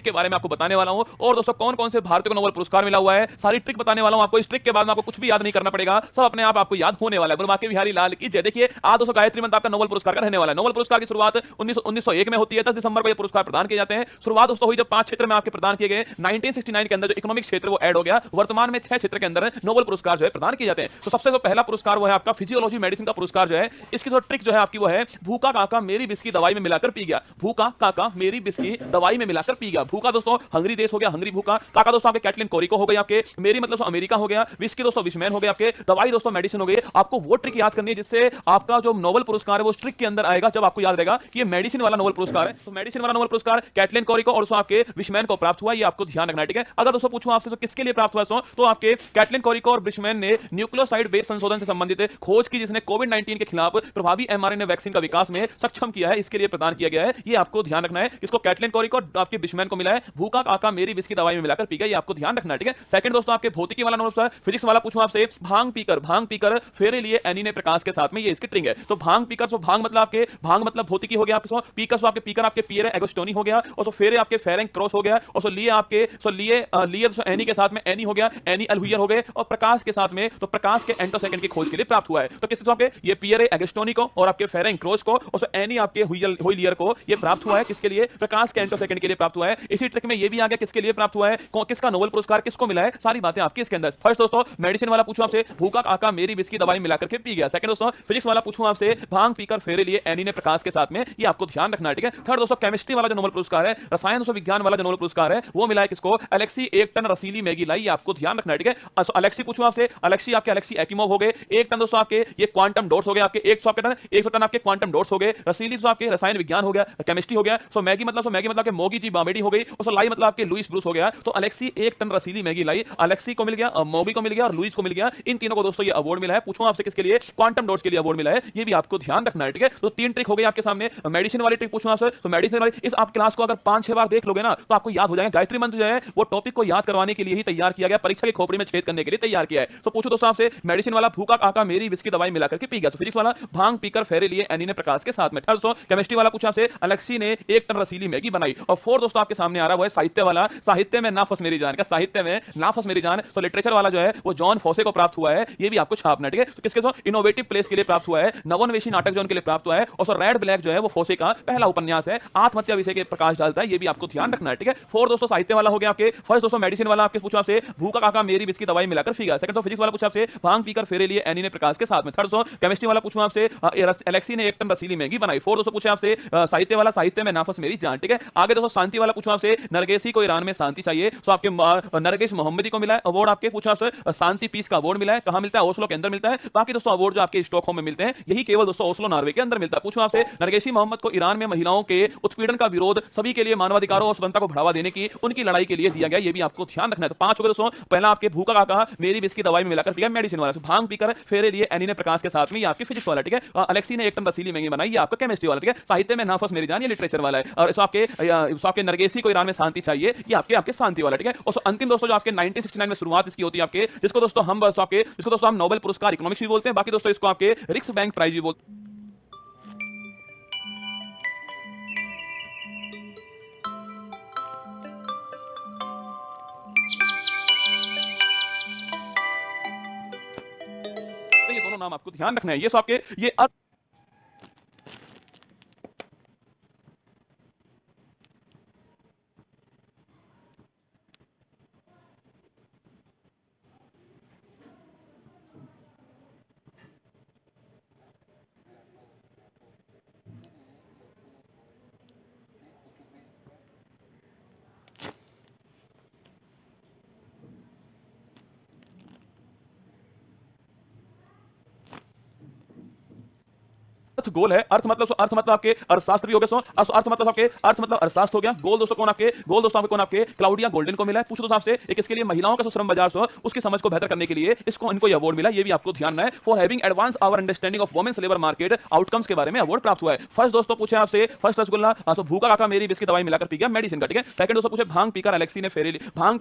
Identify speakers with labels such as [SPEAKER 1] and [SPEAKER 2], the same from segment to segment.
[SPEAKER 1] के बारे में आपको बताने वाला हूं। और दोस्तों कौन कौन से भारतीय को नोबेल पुरस्कार मिला हुआ है, सारी ट्रिक बताने वाला हूं आपको। इस ट्रिक के बाद में आपको कुछ भी याद नहीं करना पड़ेगा, सब अपने आप आपको याद होने वाला है। गुरु बांके बिहारी लाल की जय। देखिए आज दोस्तों गायत्री मंत्र आपका नोबेल पुरस्कार का रहने वाला है। नोबेल पुरस्कार की शुरुआत 1901 में होती है। 10 दिसंबर को ये पुरस्कार प्रदान किए जाते हैं। शुरुआत दोस्तों हुई जब 5 क्षेत्र में आपके प्रदान किए गए। 1969 के अंदर जो इकोनॉमिक क्षेत्र वो ऐड हो गया। वर्तमान में 6 क्षेत्र के अंदर नोबेल पुरस्कार जो है प्रदान किए जाते हैं। तो सबसे जो पहला पुरस्कार वो है आपका फिजियोलॉजी मेडिसिन का पुरस्कार जो है। इसकी जो ट्रिक जो है आपकी वो है भूखा काका मेरी बिस्की दवाई में मिलाकर पी गया। भूखा काका मेरी बिस्की दवाई में मिलाकर पी गया। भूखा दोस्तों हंगरी देश हो गया, हंगरी भूखा। काका दोस्तों आपके कैटलिन कोरिको हो गई, आपके मेरी मतलब अमेरिका हो गया। विस्की दोस्तों विशमैन हो गया, आपके दवाई दोस्तों मेडिसिन हो गई। आपको वो ट्रिक याद करनी है जिससे आपका जो नोबेल पुरस्कार है वो ट्रिक के अंदर आएगा। जब आपको याद रहेगा कि ये मेडिसिन वाला नोबेल पुरस्कार है, तो मेडिसिन वाला नोबेल पुरस्कार कैटलिन कोरिको और आपके विशमैन को प्राप्त हुआ। ये आपको ध्यान रखना है, ठीक है। अगर दोस्तों पूछूं आपसे तो किसके लिए प्राप्त हुआ, तो आपके कैटलिन कोरिको और विशमैन ने न्यूक्लियोसाइड बेस संशोधन से संबंधित खोज की, जिसने कोविड-19 के खिलाफ प्रभावी एमआरएनए वैक्सीन का विकास में सक्षम किया है। इसके लिए प्रदान किया गया है। ये आपको ध्यान रखना है। इसको कैटलिन कोरिको और आपके विशमैन को मिला है। भूखा काका मेरी बिस्की दवाई में मिलाकर पी गया। ये आपको ध्यान रखना है, ठीक है। सेकंड दोस्तों आपके भौतिकी वाला नोबेल पुरस्कार, फिजिक्स वाला पूछूं आपसे, भांग पीकर फेरे लिए एनी ने प्रकाश के साथ में, ये इसकी ट्रिक है। तो भांग पीकर, तो भांग मतलब आपके भांग मतलब भौतिकी हो गया आपके, पीकर आपके पीकर आपके पियरे एगोस्टोनी हो गया, और फेरे आपके फेरेंग क्रॉस हो गया, और लिए आपके लिए एनी के साथ में एनी हो गया, एनी अल्हुयर हो गए, और प्रकाश के साथ में तो प्रकाश के एंटोसेकेंड की खोज के लिए प्राप्त हुआ है। तो किसके आपके ये पियरे एगोस्टोनी को और आपके फेरेंग क्रॉस को और एनी आपके हुइलियर को ये प्राप्त हुआ है। किसके लिए? प्रकाश के एंटोसेकेंड के लिए प्राप्त हुआ है। इसी ट्रिक में ये भी आ गया किसके लिए प्राप्त हुआ है, किसका नोबेल पुरस्कार किसको मिला है, सारी बातें आपकी इसके अंदर। फर्स्ट दोस्तों मेडिसिन वाला पूछूं आपसे, भूखा काका मेरी बिस्की दवाई मिलाकर के पी गया। सेकंड दोस्तों फिजिक्स वाला पूछूं आपसे, भांग पीकर फेरे लिए एनी ने प्रकाश के साथ में, ये आपको ध्यान रखना है, ठीक है। थर्ड दोस्तों केमिस्ट्री वाला जो नोबेल पुरस्कार है, रसायन दोस्तों विज्ञान वाला जो नोबेल पुरस्कार है वो मिला है किसको, अलेक्सी 1 टन रसीली मैगी लाई, ये आपको ध्यान रखना है, ठीक है। अलेक्सी पूछूं आपसे, अलेक्सी आपके अलेक्सी एक्इमोव हो गए। 1 टन दोस्तों आपके ये क्वांटम डॉट्स हो गए, आपके 100 टन आपके क्वांटम डॉट्स हो गए। रसीली दोस्तों आपके रसायन विज्ञान हो गया, केमिस्ट्री हो गया। सो मैगी मतलब के मोगी जी बामेडी हो गई, और लाई मतलब आपके लुइस ब्रूस हो गया। तो अलेक्सी 1 टन रसीली मैगी लाई, अलेक्सी को मिल गया, मोगी को मिल गया और लुइस को मिल गया। इन तीनों को दोस्तों ये अवार्ड मिला है। पूछूं आपसे किसके लिए, क्वांटम डॉट्स के लिए अवार्ड मिला है। ये भी आपको ध्यान रखना है, ठीक है। तो 3 ट्रिक हो गई आपके सामने। मेडिसिन वाली ट्रिक पूछूं आपसे, तो मेडिसिन वाली इस आप क्लास को अगर 5-6 बार देख लोगे ना तो आपको याद हो जाएगा। गायत्री मंत्र जो है वो टॉपिक को याद करवाने के लिए ही तैयार किया गया, परीक्षा की खोपड़ी में छेद करने के लिए तैयार किया है। तो पूछो दोस्तों आपसे, मेडिसिन वाला भूखा काका मेरी बिस्की दवाई मिलाकर के पी गया। फिजिक्स वाला भांग पीकर फेरे लिए एनी ने प्रकाश के साथ में। थर्ड दोस्तों केमिस्ट्री वाला पूछा आपसे, अलेक्सी ने 1 टन रसीली मैगी बनाई। और फोर्थ दोस्तों आपके सामने आ रहा है साहित्य वाला, साहित्य में ना फंस मेरी जान का, साहित्य में ना फंस मेरी जान। तो लिटरेचर वाला जो है वो जॉन फॉसे को प्राप्त हुआ है। ये भी आपको छापना है, ठीक है। तो किसके सो इनोवेटिव प्लेस के लिए प्राप्त हुआ है, नवोन्वेषी नाटक जो उनके लिए प्राप्त हुआ है। और सो रेड ब्लैक जो है वो फॉसे का पहला उपन्यास है, आत्महत्या विषय के प्रकाश डालता है। ये भी आपको ध्यान रखना है, ठीक है। फोर्थ दोस्तों साहित्य वाला हो गया आपके। फर्स्ट दोस्तों मेडिसिन वाला आपके पूछा आपसे, भूखा काका मेरी बिस्की दवाई मिलाकर पी गया। सेकंड तो फिजिक्स वाला पूछा आपसे, भांग पीकर फेरे लिए एनी ने प्रकाश के साथ में। थर्ड दोस्तों केमिस्ट्री वाला पूछा आपसे, अलेक्सी ने 1 टन रसीली मैगी बनाई। फोर्थ दोस्तों पूछा आपसे साहित्य वाला, साहित्य में नाफस मेरी जान, ठीक है। आगे दोस्तों शांति वाला पूछा आपसे, नरगेसी को ईरान में शांति चाहिए। तो आपके नरगेश मोहम्मदी को मिला है अवार्ड। आपके पूछा आपसे शांति पीस का अवार्ड मिला है, कहां मिलता है, ओस्लो के अंदर मिलता है। बाकी दोस्तों अवार्ड जो आपके स्टॉकहोम में मिलते हैं यही केवल दोस्तों ओस्लो नॉर्वे के अंदर मिलता है। पूछो आपसे, नरगेशी मोहम्मद को ईरान में महिलाओं के उत्पीड़न का विरोध, सभी के लिए मानवाधिकारों और स्वतंत्रता को बढ़ावा देने की उनकी लड़ाई के लिए दिया गया। ये भी आपको ध्यान रखना है। तो 5 हो गए दोस्तों। पहला आपके भूखा काका मेरी बिस्की दवाई में मिलाकर पिया, मेडिसिन वाला। भांग पीकर फेरे लिए एनी ने प्रकाश के साथ में, ये आपके फिजिक्स वाला, ठीक है। अलेक्सी ने 1 टन रसीली मैगी बनाई, ये आपका केमिस्ट्री वाला, ठीक है। साहित्य में नाफस मेरी जान, ये लिटरेचर वाला है। और आपके नरगेसी को ईरान में शांति चाहिए, ये आपके शांति वाला, ठीक है। और अंतिम दोस्तों जो आपके 1969 में शुरुआत इसकी होती है आपके, जिसको दोस्तों हम नोबेल पुरस्कार इकोनॉमिक्स भी बोलते हैं। बाकी दोस्तों इसको आपके रिक्स बैंक प्राइज भी बोलते हैं। ये दोनों नाम आपको ध्यान रखना है। ये आपके ये अर्थ गोल है। अर्थ मतलब आपके अर्थशास्त्र भी हो गया। अर्थ मतलब आपके अर्थ मतलब अर्थशास्त्र हो गया। गोल दोस्तों कौन आपके क्लाउडिया गोल्डन को मिला है। पूछो दोस्तों आपसे एक इसके लिए महिलाओं का श्रम बाजार उसकी समझ को बेहतर करने के लिए इनको ये अवार्ड मिला। ये भी आपको ध्यान है। For having advance our understanding of women's labour market outcomes के बारे में अवार्ड प्राप्त हुआ है। फर्स्ट दोस्तों पूछे आपसे, फर्स्ट रसगुल्ला तो भूखा काका मेरी बिस्की दवाई मिलाकर पी गया, मेडिसिन का, ठीक है। सेकंड दोस्तों पूछे भांग पीकर अलेक्सी ने फेरे लिए, भांग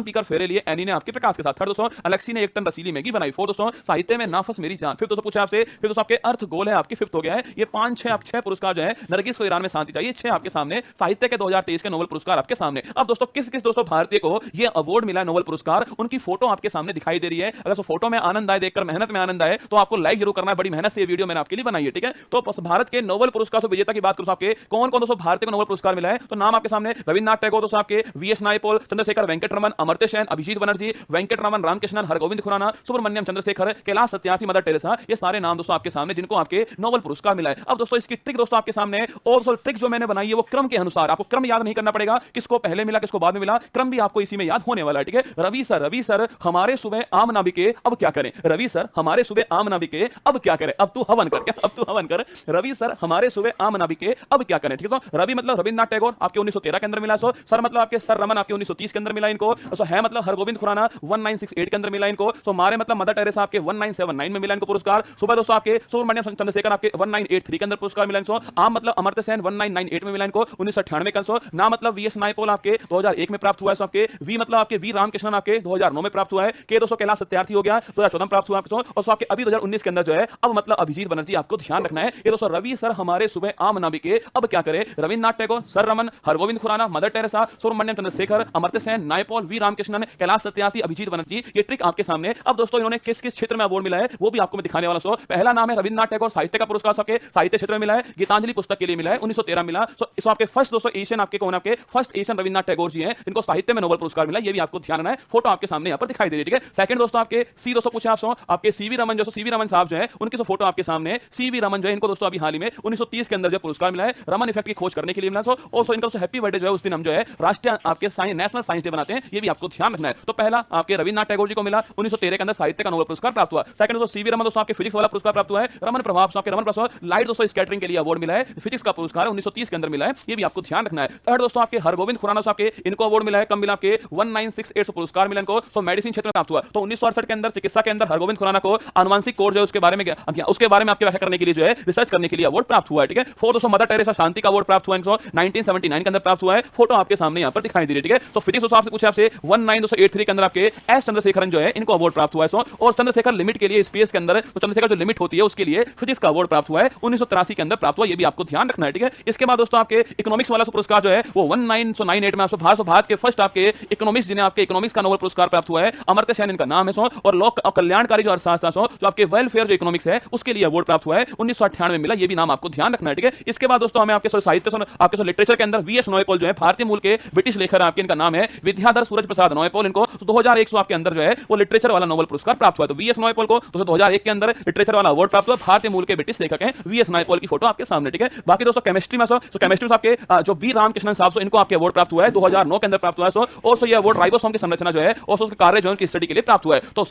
[SPEAKER 1] पीकर फेरे लिए एनी ने आपके प्रकाश के साथ। थर्ड दोस्तों अलेक्सी ने 1 टन रसीली मैगी बनाई। फोर्थ दोस्तों साहित्य में नाफस मेरी जान। फिर दोस्तों पूछे आपसे, फिर दोस्तों आपके अर्थ गोल है आपके आपके 5th हो गया है। ये 5-6 पुरस्कार जो है नरगिस को ईरान में शांति चाहिए, 6 आपके सामने साहित्य के 2023 के नोबेल पुरस्कार आपके सामने। अब दोस्तों किस किस दोस्तों भारतीय को ये अवार्ड मिला है नोबेल पुरस्कार, उनकी फोटो आपके सामने दिखाई दे रही है। अगर फोटो में आनंद आए, देखकर मेहनत में आनंद आए, तो आपको लाइक जरूर करना है। बड़ी मेहनत से ये वीडियो मैंने आपके लिए बनाई है, ठीक है। तो भारत के नोबेल पुरस्कार विजेता की बात करूं आपके कौन कौन दोस्तों भारतीय को नोबेल पुरस्कार मिला है, तो नाम आपके सामने रविन्द्रनाथ टैगोर दोस्तों आपके, वीएस नायपॉल, चंद्रशेखर वेंकटरमन, अमर्त्य सेन, अभिजीत बनर्जी, वेंकटरमन, रामकृष्णन, हरगोविंद खुराना, सुब्रमण्यम चंद्रशेखर, कैलाश सत्यार्थी, मदर टेरेसा, ये सारे नाम दोस्तों आपके सामने जिनको आपके नोबेल पुरस्कार मिला है। अब दोस्तों इसकी ट्रिक दोस्तों आपके सामने, और ट्रिक जो मैंने बनाई है वो क्रम के अनुसार, आपको क्रम याद नहीं करना पड़ेगा, किसको पहले मिला किसको बाद में मिला, क्रम भी आपको इसी में याद होने वाला है, ठीक है। रवि सर हमारे सुबह आम नाबिके अब क्या करें, रवि सर हमारे सुबह आम नाबिके अब क्या करें, अब तू हवन कर, क्या अब तू हवन कर, रवि सर हमारे सुबह आम नाबिके अब क्या करें, ठीक है। रवि मतलब रविन्द्रनाथ टैगोर आपके 1913 के अंदर मिला, सर मतलब आपके सर रमन आपके 1930 के अंदर मिला इनको, है मतलब हरगोविंद खुराना 1968 के अंदर मिला इनको, मारे मतलब मदर टेरेसा आपके 1979 में मिला इनको पुरस्कार, सुबह दोस्तों आपके सुब्रमण्यम चंद्रशेखर आपके 1983 के अंदर पुरस्कार मिला इनको, आम मतलब अमर्त्य सेन 1998 में मिला इनको, 1998 का नाम मतलब वीएस नायपॉल आपके 2001 में प्राप्त हुआ है, आपके वी मतलब आपके वी रामकृष्णन आपके 2009 में प्राप्त हुआ है, के दोस्तों कैलाश सत्यार्थी हो गया 2014 में प्राप्त हुआ आपको, और आपके अभी 2019 के अंदर जो है अब मतलब अभिजीत बनर्जी, आपको ध्यान रखना है ये दोस्तों। रवि सर हमारे सुबह आम नाबिके अब क्या करें, Rabindranath Tagore, Sir Raman, Hargobind Khorana, Mother Teresa, Subrahmanyan Chandrasekhar, Amartya Sen, Naipaul, V Ramakrishnan, Kailash Satyarthi, Abhijit Banerjee, ये ट्रिक आपके सामने। अब दोस्तों इन्होंने किस किस क्षेत्र में अवार्ड मिला है वो भी आपको मैं दिखाने वाला हूं। पहला नाम है रविन्द्रनाथ टैगोर, साहित्य का पुरस्कार सबके साहित्य क्षेत्र में मिला है, गीतांजलि पुस्तक के लिए मिला है 1913 मिला। इसको आपके फर्स्ट दोस्तों एशियन आपके कौन आपके फर्स्ट एशियन रविन्द्रनाथ टैगोर जी हैं, इनको साहित्य में नोबेल पुरस्कार मिला, ये भी आपको ध्यान रखना है। फोटो आपके सामने यहाँ पर दिखाई दे रही है, ठीक है। सेकंड दोस्तों आपके सी दोस्तों पूछे आपके सीवी रमन, जो सीवी रमन साहब जो है उनकी फोटो आपके सामने, सीवी रमन जो है इनको दोस्तों अभी हाल ही में 1930 के अंदर जो पुरस्कार मिला है रमन इफेक्ट की खोज करने के लिए मिला। और इनका हैप्पी बर्थडे जो है उस दिन हम जो है राष्ट्रीय आपके साइंस नेशनल साइंस डे बनाते हैं, ये भी आपको ध्यान रखना है। तो पहला आपके रविन्द्रनाथ टैगोर जी को मिला 1913 के अंदर साहित्य का नोबेल पुरस्कार प्राप्त हुआ। सेकंड दोस्तों सीवी रमन दोस्तों आपके फिजिक्स वाला पुरस्कार प्राप्त हुआ है, रमन प्रभाव आपके रमन प्रभाव लाइट दोस्तों स्कैटरिंग के लिए अवार्ड मिला है, फिजिक्स का पुरस्कार 1930 के अंदर मिला है, ये भी आपको ध्यान रखना है। थर्ड दोस्तों आपके हरगोविंद खुराना साहब के इनको अवार्ड मिला है, कम मिला आपके 1968 पुरस्कार मिला इनको, तो मेडिसिन क्षेत्र में प्राप्त हुआ। तो 1968 के अंदर चिकित्सा के अंदर हरगोविंद खुराना को आनुवंशिक कोड जो है उसके बारे में आपके व्याख्या करने के लिए जो है रिसर्च करने के लिए अवार्ड प्राप्त हुआ है, ठीक है। फोर्थ दोस्तों मदर टेरेसा शांति का अवार्ड प्राप्त हुआ इनको 1979 के अंदर प्राप्त हुआ है, फोटो आपके सामने यहाँ पर दिखाई दे रही है, ठीक है। तो फिजिक्स दोस्तों आपसे पूछे आपसे 1983 के अंदर आपके एस चंद्रशेखरन जो है इनको अवार्ड प्राप्त हुआ है, और चंद्रशेखर लिमिट के लिए स्पेस के अंदर तो चंद्रशेखर जो लिमिट होती है उसके लिए फिजिक्स का अवार्ड प्राप्त हुआ है 1983 के अंदर प्राप्त हुआ, ये भी आपको ध्यान रखना है, ठीक है। इसके बाद दोस्तों आपके इकोनॉमिक्स वाला पुरस्कार जो है वो 1998 में भारत के फर्स्ट आपके इकोनॉमिक्स जिन्हें आपके इकोनॉमिक्स का नोबेल पुरस्कार प्राप्त हुआ है, अमर्त्य सेन इनका नाम है, और लोक कल्याणकारी जो अर्थशास्त्र जो आपके वेलफेयर जो इकोनॉमिक्स है उसके लिए अवार्ड प्राप्त हुआ है 1998 में मिला, ये भी नाम आपको ध्यान रखना है, ठीक है। इसके बाद दोस्तों हमें आपके साहित्य आपके लिटरेचर के अंदर वीएस नायपॉल जो है भारतीय मूल के ब्रिटिश लेखक आपके, इनका नाम है विद्याधर सूरज प्रसाद नायपॉल, इनको 2001 आपके अंदर जो है वो लिटरेचर वाला नोबेल पुरस्कार प्राप्त हुआ। तो वीएस नायपॉल को 2001 के अंदर लिटरेचर वाला अवार्ड प्राप्त हुआ, भारतीय मूल के ब्रिटिश लेखक हैं वीएस नायपॉल की फोटो आपके सामने, ठीक है। बाकी दोस्तों केमिस्ट्री में केमिस्ट्री में आपके जो वी रामकृष्णन साहब इनको आपके अवार्ड प्राप्त हुआ है 2009 के अंदर प्राप्त हुआ है, और ये अवार्ड राइबोसोम की संरचना जो है और उसके कार्य जो है स्टडी के लिए प्राप्त हुआ है। तो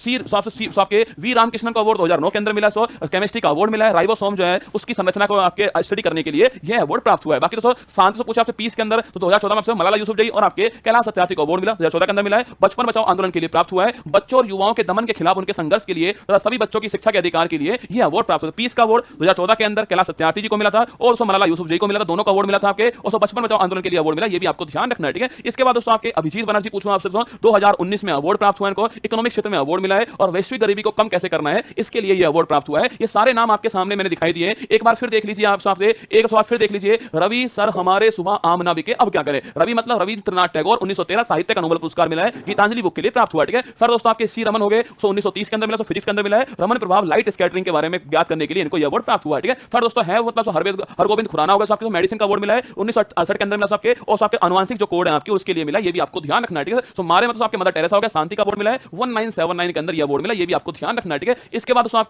[SPEAKER 1] आपके वी रामकृष्णन को अवार्ड 2009 के अंदर मिला, केमिस्ट्री का अवार्ड मिला है, राइबोसोम जो है उसकी संरचना को आपके स्टडी करने के लिए यह अवार्ड प्राप्त हुआ है। बाकी दोस्तों शांति से पूछा आपसे पीस के अंदर तो 2014 में आपसे मलाला यूसुफजई और आपके कैलाश सत्यार्थी को अवार्ड मिला 2014 के अंदर मिला है, बचपन बचाओ आंदोलन के लिए प्राप्त हुआ है, बच्चों और युवाओं के दमन के खिलाफ उनके संघर्ष के लिए तथा सभी बच्चों की शिक्षा के अधिकार के लिए यह अवार्ड प्राप्त हुआ। पीस का अवार्ड 2014 के अंदर कैलाश सत्यार्थी जी को मिला था और उसको मलाला यूसुफजई को मिला था, दोनों को अवार्ड मिला था आपके, और बचपन बचाओ आंदोलन के लिए अवार्ड मिला, ये भी आपको ध्यान रखना है, ठीक है। इसके बाद दोस्तों आपके अभिजीत बनर्जी पूछूं आपसे 2019 में अवार्ड प्राप्त हुआ, इनको इकोनॉमिक क्षेत्र में अवार्ड मिला है, और वैश्विक गरीबी को कम कैसे करना है इसके लिए यह अवार्ड प्राप्त हुआ है। ये सारे नाम आपके सामने मैंने दिखाई दिए, एक बार फिर देख लीजिए, आप आपसे एक बार फिर देख लीजिए। रवि सर हमारे सुबह आम नाबिके अब क्या करें, रवि मतलब रविन्द्रनाथ टैगोर 1913 साहित्य का नोबेल पुरस्कार मिला है, गीतांजलि बुक के लिए प्राप्त हुआ, ठीक है। सर दोस्तों आपके सी रमन हो गए 1930 के अंदर मिला, फिजिक्स के अंदर मिला है, रमन प्रभाव लाइट स्कैटरिंग के बारे में ज्ञात करने के लिए इनको यह अवार्ड प्राप्त हुआ, ठीक है। फिर दोस्तों है मतलब हरगोविंद खुराना होगा आपके मेडिसिन का अवार्ड मिला है 1968 के अंदर मिला आपके, और आपके आनुवंशिक जो कोड है आपके उसके लिए मिला, ये भी आपको ध्यान रखना है, ठीक है। सो मारे मतलब आपके मदर टेरेसा हो गया, शांति का अवार्ड मिला है 1979 के अंदर यह अवार्ड मिला, ये भी आपको ध्यान रखना है, ठीक है। इसके बाद दोस्तों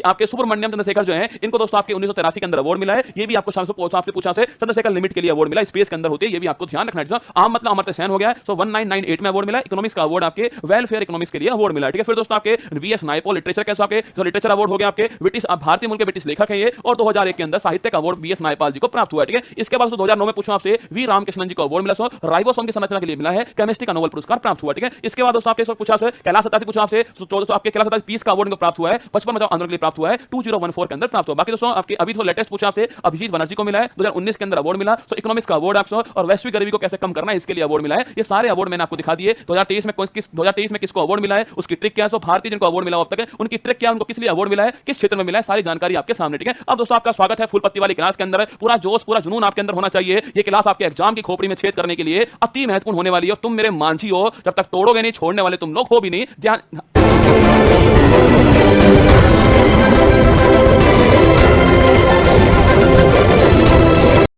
[SPEAKER 1] आपके सुब्रमण्यम चंद्रशेखर जो है इनको दोस्तों आपके 1983 के अंदर अवार्ड मिला है, ये भी आपको आपसे पूछा से चंद्रशेखर लिमिट के लिए अवार्ड मिला, स्पेस के अंदर होती है, ये भी आपको ध्यान रखना है। आम मतलब अमर्त्य सेन हो गया, सो 1998 में अवार्ड मिला, इकोनॉमिक्स का अवार्ड आपके वेलफेयर इकोनॉमिक्स के लिए अवार्ड मिला, ठीक है। फिर दोस्तों आपके वीएस नायपॉल लिटरेचर कैसे आपके जो लिटरेचर अवार्ड हो गया आपके ब्रिटिश भारतीय मूल के ब्रिटिश लेखक है ये, और 2001 के अंदर साहित्य का अवार्ड वीएस नायपॉल जी को प्राप्त हुआ, ठीक है। इसके बाद 2009 में पूछूं आपसे वी रामकृष्णन जी को अवार्ड मिला, राइबोसोम की संरचना के लिए मिला है, केमिस्ट्री का नोबेल पुरस्कार प्राप्त हुआ, ठीक है। इसके बाद दोस्तों आपके पूछा से कैलाश सत्यार्थी पूछा आपसे दोस्तों आपके कैलाश सत्यार्थी पीस का अवार्ड प्राप्त हुआ है, बचपन बचाओ आंदोलन के लिए प्राप्त हुआ है 2014 के अंदर प्राप्त हुआ। बाकी दोस्तों आपके अभी तो लेटेस्ट पूछा आपसे अभिजीत बनर्जी को मिला है 2019 के अंदर अवार्ड मिला, सो इकोनॉमिक्स का अवार्ड आपको, और वैश्विक गरीबी को कैसे कम करना है इसके लिए अवार्ड मिला है। ये सारे अवार्ड मैंने आपको दिखा दिए। 2023 में किसको अवार्ड मिला है, उसकी ट्रिक क्या है, भारतीय जिनको अवार्ड मिला अब तक उनकी ट्रिक क्या है, उनको किस लिए अवार्ड मिला है, किस क्षेत्र में मिला है, सारी जानकारी आपके सामने, ठीक है। अब दोस्तों आपका स्वागत है फुल पत्ती वाली क्लास के अंदर। पूरा जोश, पूरा जुनून आपके अंदर होना चाहिए। ये क्लास आपके एग्जाम की खोपड़ी में छेद करने के लिए अति महत्वपूर्ण होने वाली है। तुम मेरे मांझी हो, जब तक तोड़ोगे नहीं छोड़ने वाले तुम लोग हो भी नहीं। ध्यान